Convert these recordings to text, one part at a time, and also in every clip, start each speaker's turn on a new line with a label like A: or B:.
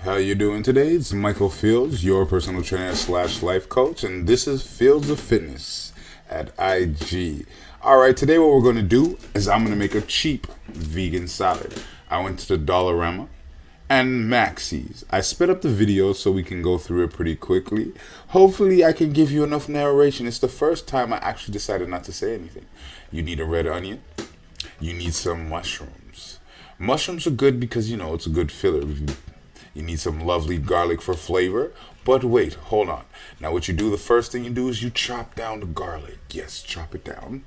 A: How you doing today? It's Michael Fields, your personal trainer slash life coach, and this is FieldsoFitness at IG. All right, today what we're going to do is I'm going to make a cheap vegan salad. I went to the Dollarama and Maxis. I sped up the video so we can go through it pretty quickly. Hopefully I can give you enough narration. It's the first time I actually decided not to say anything. You need a red onion. You need some mushrooms. Mushrooms are good because, it's a good filler. You need some lovely garlic for flavor. But wait, hold on. Now what you do, the first thing you do is you chop down the garlic. Yes, chop it down.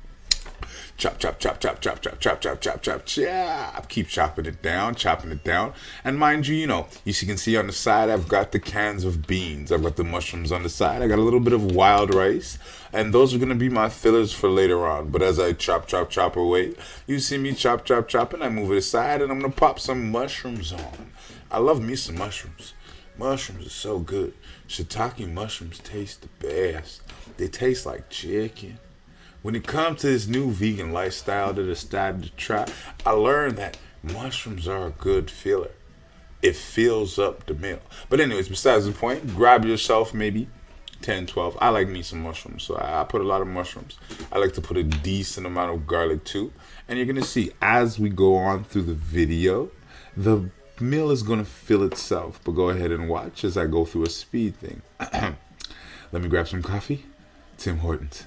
A: Chop, chop, chop, chop, chop, chop, chop, chop, chop, chop, chop. Keep chopping it down. And mind you, you can see on the side, I've got the cans of beans. I've got the mushrooms on the side. I got a little bit of wild rice. And those are going to be my fillers for later on. But as I chop away, you see me chop, and I move it aside, and I'm going to pop some mushrooms on. I love me some mushrooms. Mushrooms are so good. Shiitake mushrooms taste the best. They taste like chicken. When it comes to this new vegan lifestyle that I started to try, I learned that mushrooms are a good filler. It fills up the meal. But anyways, besides the point, grab yourself maybe 10, 12. I like me some mushrooms, so I put a lot of mushrooms. I like to put a decent amount of garlic too. And you're going to see as we go on through the video, the meal is going to fill itself. But go ahead and watch as I go through a speed thing. Let me grab some coffee. Tim Hortons.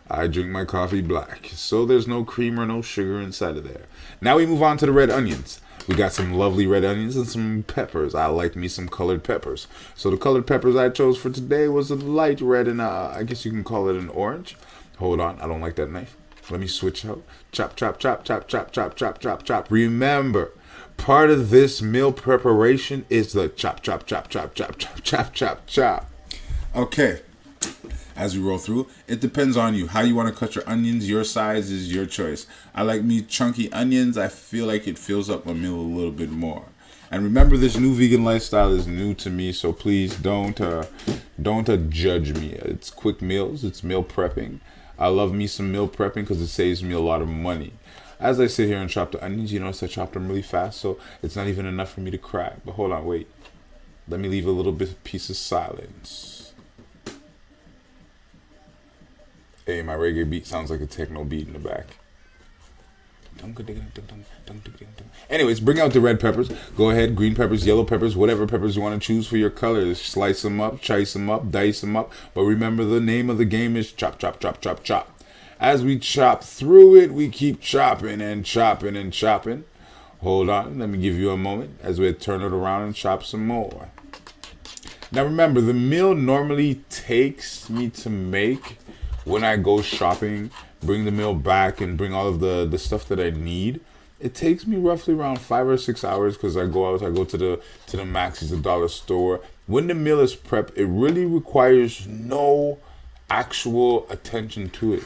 A: I drink my coffee black, so there's no cream or no sugar inside of there. Now we move on to the red onions. We got some lovely red onions and some peppers. I like me some colored peppers. So the colored peppers I chose for today was a light red and I guess you can call it an orange. Hold on, I don't like that knife. Let me switch out. Chop, chop, chop, chop, chop, chop, chop, chop, chop. Remember, part of this meal preparation is the chop, chop, chop, chop, chop, chop, chop, chop, chop. Okay. As we roll through, it depends on you. How you want to cut your onions, your size is your choice. I like me chunky onions. I feel like it fills up my meal a little bit more. And remember, this new vegan lifestyle is new to me, so please don't judge me. It's quick meals. It's meal prepping. I love me some meal prepping because it saves me a lot of money. As I sit here and chop the onions, you notice I chop them really fast, so it's not even enough for me to crack. But hold on, wait. Let me leave a little bit piece of silence. Hey, my reggae beat sounds like a techno beat in the back. Anyways, bring out the red peppers. Go ahead, green peppers, yellow peppers, whatever peppers you want to choose for your colors. Slice them up, chice them up, dice them up. But remember, the name of the game is chop, chop, chop, chop, chop. As we chop through it, we keep chopping and chopping and chopping. Hold on, let me give you a moment as we turn it around and chop some more. Now remember, the meal normally takes me to make when I go shopping, bring the meal back and bring all of the stuff that I need. It takes me roughly around 5 or 6 hours because I go to the Maxis, the dollar store. When the meal is prepped, it really requires no actual attention to it.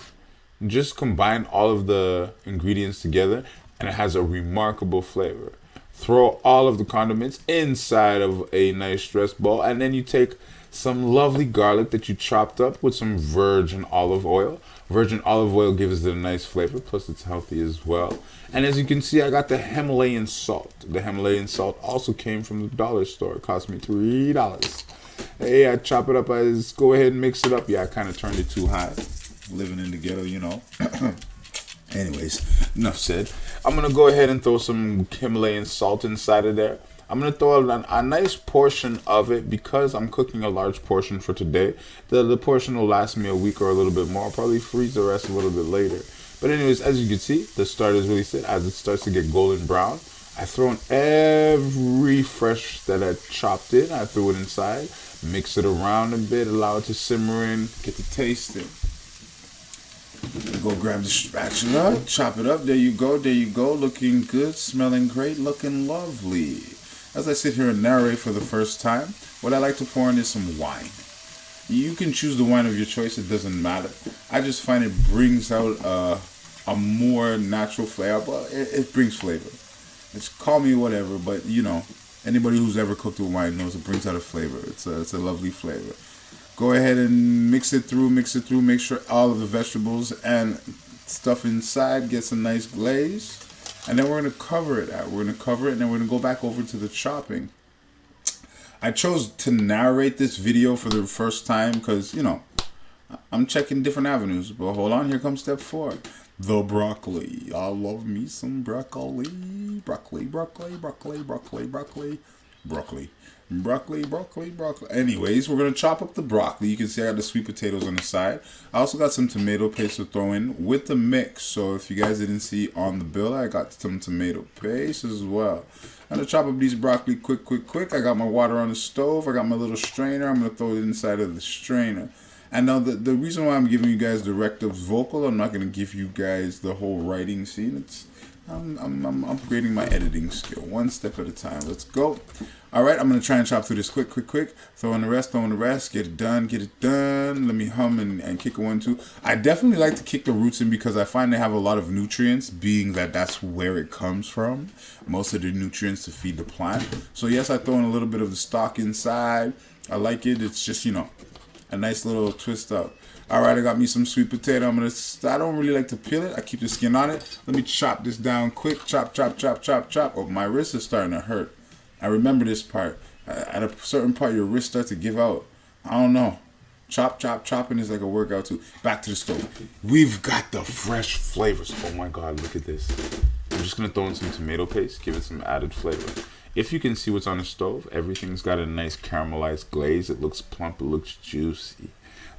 A: Just combine all of the ingredients together and it has a remarkable flavor. Throw all of the condiments inside of a nice stress ball, and then you take some lovely garlic that you chopped up with some virgin olive oil. Virgin olive oil gives it a nice flavor, plus it's healthy as well. And as you can see, I got the Himalayan salt. The Himalayan salt also came from the dollar store. It cost me $3. Hey, I chop it up. I just go ahead and mix it up. Yeah, I kind of turned it too high. Living in the ghetto, Anyways, enough said. I'm going to go ahead and throw some Himalayan salt inside of there. I'm going to throw a nice portion of it because I'm cooking a large portion for today. The portion will last me a week or a little bit more. I'll probably freeze the rest a little bit later. But anyways, as you can see, the start is really set. As it starts to get golden brown, I throw in every fresh that I chopped in. I threw it inside, mix it around a bit, allow it to simmer in, get the taste in. Go grab the spatula, chop it up. There you go. Looking good, smelling great, looking lovely. As I sit here and narrate for the first time, what I like to pour in is some wine. You can choose the wine of your choice. It doesn't matter. I just find it brings out a more natural flavor. But it brings flavor. It's call me whatever, but anybody who's ever cooked with wine knows it brings out a flavor. It's a lovely flavor. Go ahead and mix it through. Make sure all of the vegetables and stuff inside gets a nice glaze. And then we're going to cover it. We're going to cover it, and then we're going to go back over to the chopping. I chose to narrate this video for the first time because, you know, I'm checking different avenues. But hold on, here comes step 4. The broccoli. I love me some broccoli. Broccoli, broccoli, broccoli, broccoli, broccoli, broccoli. Broccoli, broccoli, broccoli. Anyways, we're going to chop up the broccoli. You can see I got the sweet potatoes on the side. I also got some tomato paste to throw in with the mix. So if you guys didn't see on the bill, I got some tomato paste as well. I'm going to chop up these broccoli quick. I got my water on the stove. I got my little strainer. I'm going to throw it inside of the strainer. And now the reason why I'm giving you guys directives vocal, I'm not going to give you guys the whole writing scene. I'm upgrading my editing skill one step at a time. Let's go. All right, I'm going to try and chop through this quick. Throw in the rest, get it done. Let me hum and kick a 1, 2. I definitely like to kick the roots in because I find they have a lot of nutrients, being that that's where it comes from. Most of the nutrients to feed the plant. So yes, I throw in a little bit of the stalk inside. I like it. It's just, you know, a nice little twist up. All right, I got me some sweet potato. I don't really like to peel it. I keep the skin on it. Let me chop this down quick. Chop. Oh, my wrist is starting to hurt. I remember this part. At a certain part, your wrist starts to give out. I don't know. Chopping is like a workout too. Back to the stove. We've got the fresh flavors. Oh my God, look at this. I'm just gonna throw in some tomato paste, give it some added flavor. If you can see what's on the stove, everything's got a nice caramelized glaze. It looks plump, it looks juicy.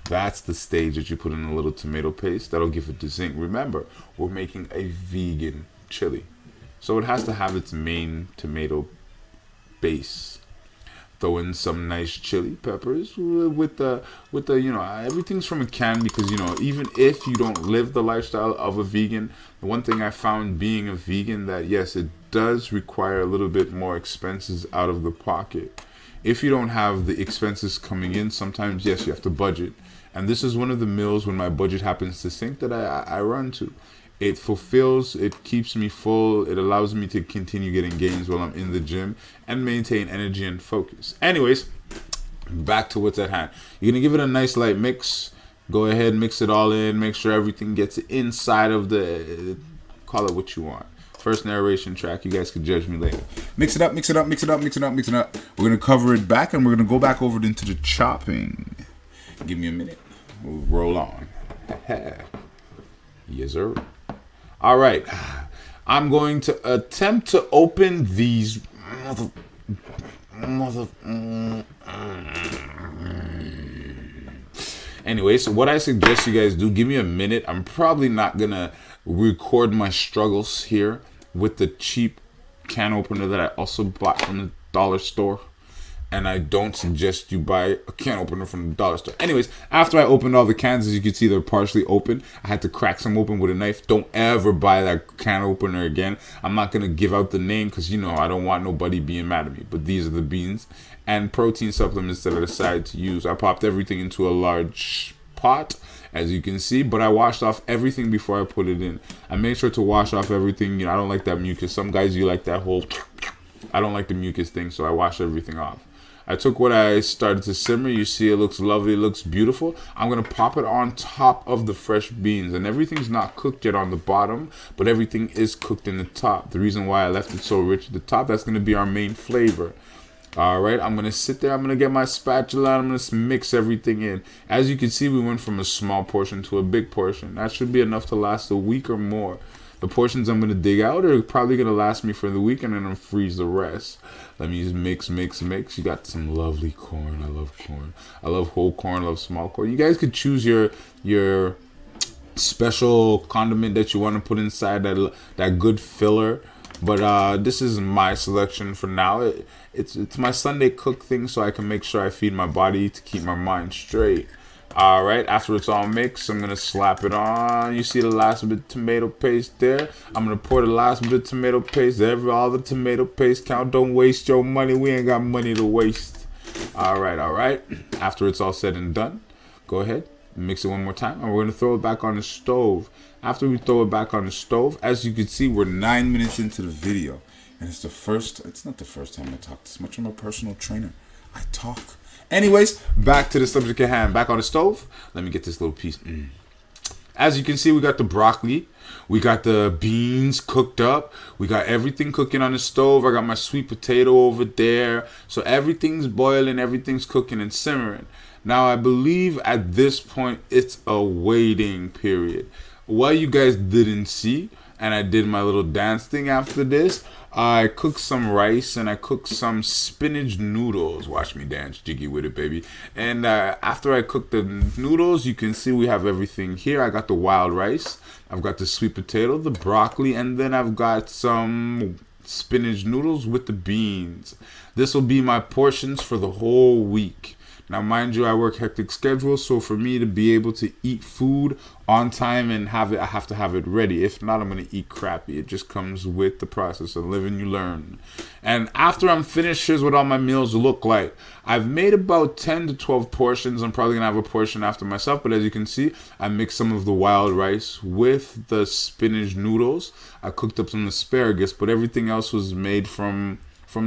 A: That's the stage that you put in a little tomato paste. That'll give it the zing. Remember, we're making a vegan chili, so it has to have its main tomato base. Throw in some nice chili peppers with the you know, everything's from a can because, you know, even if you don't live the lifestyle of a vegan, the one thing I found being a vegan, that yes, it does require a little bit more expenses out of the pocket. If you don't have the expenses coming in, sometimes yes, you have to budget. And this is one of the meals when my budget happens to sink that I run to. It fulfills, it keeps me full, it allows me to continue getting gains while I'm in the gym and maintain energy and focus. Anyways, back to what's at hand. You're going to give it a nice light mix. Go ahead, mix it all in, make sure everything gets inside of the, call it what you want. First narration track, you guys can judge me later. Mix it up. We're going to cover it back and we're going to go back over into the chopping. Give me a minute. We'll roll on. Yes, sir. All right, I'm going to attempt to open these Anyway, so what I suggest you guys do, give me a minute. I'm probably not going to record my struggles here with the cheap can opener that I also bought from the dollar store. And I don't suggest you buy a can opener from the dollar store. Anyways, after I opened all the cans, as you can see, they're partially open. I had to crack some open with a knife. Don't ever buy that can opener again. I'm not going to give out the name because, you know, I don't want nobody being mad at me. But these are the beans and protein supplements that I decided to use. I popped everything into a large pot, as you can see, but I washed off everything before I put it in. I made sure to wash off everything. You know, I don't like that mucus. Some guys, you like that whole... I don't like the mucus thing, so I wash everything off. I took what I started to simmer. You see it looks lovely, it looks beautiful. I'm going to pop it on top of the fresh beans. And everything's not cooked yet on the bottom, but everything is cooked in the top. The reason why I left it so rich at the top, that's going to be our main flavor. All right, I'm going to sit there. I'm going to get my spatula. I'm going to mix everything in. As you can see, we went from a small portion to a big portion. That should be enough to last a week or more. The portions I'm going to dig out are probably going to last me for the week, and then I'm freeze the rest. Let me just mix. You got some lovely corn. I love corn. I love whole corn. I love small corn. You guys could choose your special condiment that you want to put inside that good filler. But this is my selection for now. It's my Sunday cook thing, so I can make sure I feed my body to keep my mind straight. All right, after it's all mixed, I'm going to slap it on. You see the last bit of tomato paste there? I'm going to pour the last bit of tomato paste. All the tomato paste count. Don't waste your money. We ain't got money to waste. All right. After it's all said and done, go ahead, mix it one more time, and we're going to throw it back on the stove. After we throw it back on the stove, as you can see, we're 9 minutes into the video. And it's not the first time I talk this much. I'm a personal trainer. I talk. Anyways, back to the subject at hand. Back on the stove. Let me get this little piece. As you can see, we got the broccoli. We got the beans cooked up. We got everything cooking on the stove. I got my sweet potato over there. So everything's boiling, everything's cooking and simmering. Now, I believe at this point, it's a waiting period. What you guys didn't see, and I did my little dance thing after this, I cooked some rice and I cooked some spinach noodles. Watch me dance jiggy with it, baby. And after I cooked the noodles, you can see we have everything here. I got the wild rice, I've got the sweet potato, the broccoli, and then I've got some spinach noodles with the beans. This will be my portions for the whole week. Now, mind you, I work hectic schedules, so for me to be able to eat food on time and have it, I have to have it ready. If not, I'm going to eat crappy. It just comes with the process of living, you learn. And after I'm finished, here's what all my meals look like. I've made about 10 to 12 portions. I'm probably going to have a portion after myself, but as you can see, I mixed some of the wild rice with the spinach noodles. I cooked up some asparagus, but everything else was made from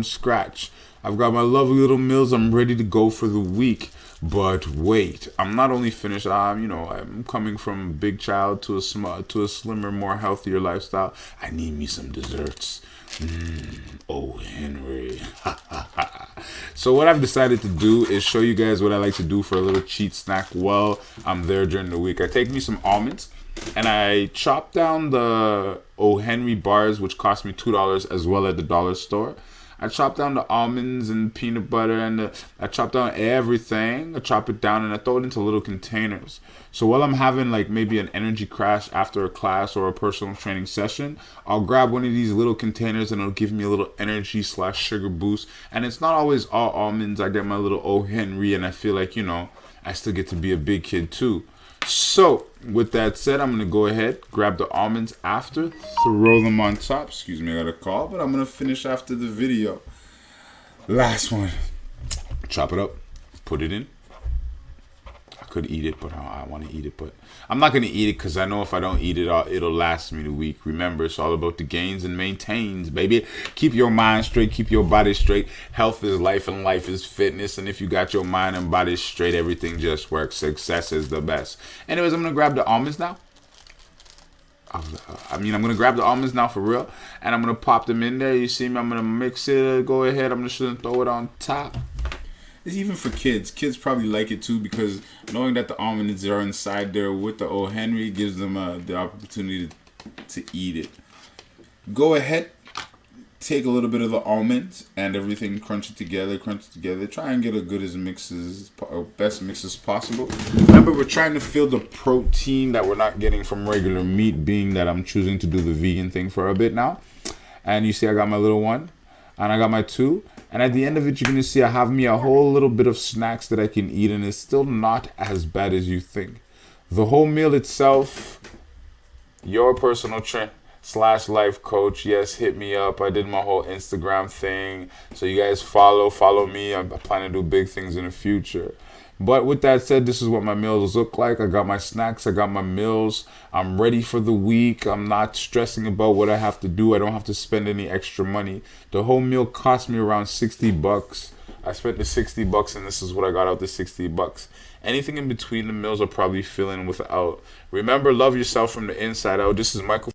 A: scratch. I've got my lovely little meals. I'm ready to go for the week. But wait, I'm not only finished. I'm coming from a big child to a slimmer, more healthier lifestyle. I need me some desserts. Oh, Henry. So what I've decided to do is show you guys what I like to do for a little cheat snack while I'm there during the week. I take me some almonds and I chop down the O. Henry bars, which cost me $2 as well at the dollar store. I chop down the almonds and peanut butter, and I chop down everything. I chop it down and I throw it into little containers. So while I'm having like maybe an energy crash after a class or a personal training session, I'll grab one of these little containers and it'll give me a little energy / sugar boost. And it's not always all almonds. I get my little O. Henry and I feel like, I still get to be a big kid too. So, with that said, I'm going to go ahead, grab the almonds after, throw them on top. Excuse me, I got a call, but I'm going to finish after the video. Last one. Chop it up, put it in. I could eat it, but I want to eat it, but I'm not going to eat it because I know if I don't eat it, it'll last me the week. Remember, it's all about the gains and maintains, baby. Keep your mind straight, keep your body straight. Health is life and life is fitness, and if you got your mind and body straight, everything just works. Success is the best. Anyways, I'm going to grab the almonds now. I'm going to grab the almonds now for real, and I'm going to pop them in there. You see me? I'm going to mix it. Go ahead. I'm just going to throw it on top. It's even for kids. Kids probably like it too because knowing that the almonds are inside there with the O. Henry gives them the opportunity to eat it. Go ahead, take a little bit of the almonds and everything, crunch it together. Try and get a good best mix as possible. Remember, we're trying to feel the protein that we're not getting from regular meat, being that I'm choosing to do the vegan thing for a bit now. And you see I got my little one and I got my two. And at the end of it, you're going to see I have me a whole little bit of snacks that I can eat, and it's still not as bad as you think. The whole meal itself, your personal trainer / life coach, yes, hit me up. I did my whole Instagram thing. So you guys follow me. I plan to do big things in the future. But with that said, this is what my meals look like. I got my snacks. I got my meals. I'm ready for the week. I'm not stressing about what I have to do. I don't have to spend any extra money. The whole meal cost me around $60. I spent the $60 and this is what I got out the $60. Anything in between the meals I'll probably fill in without. Remember, love yourself from the inside out. This is Michael.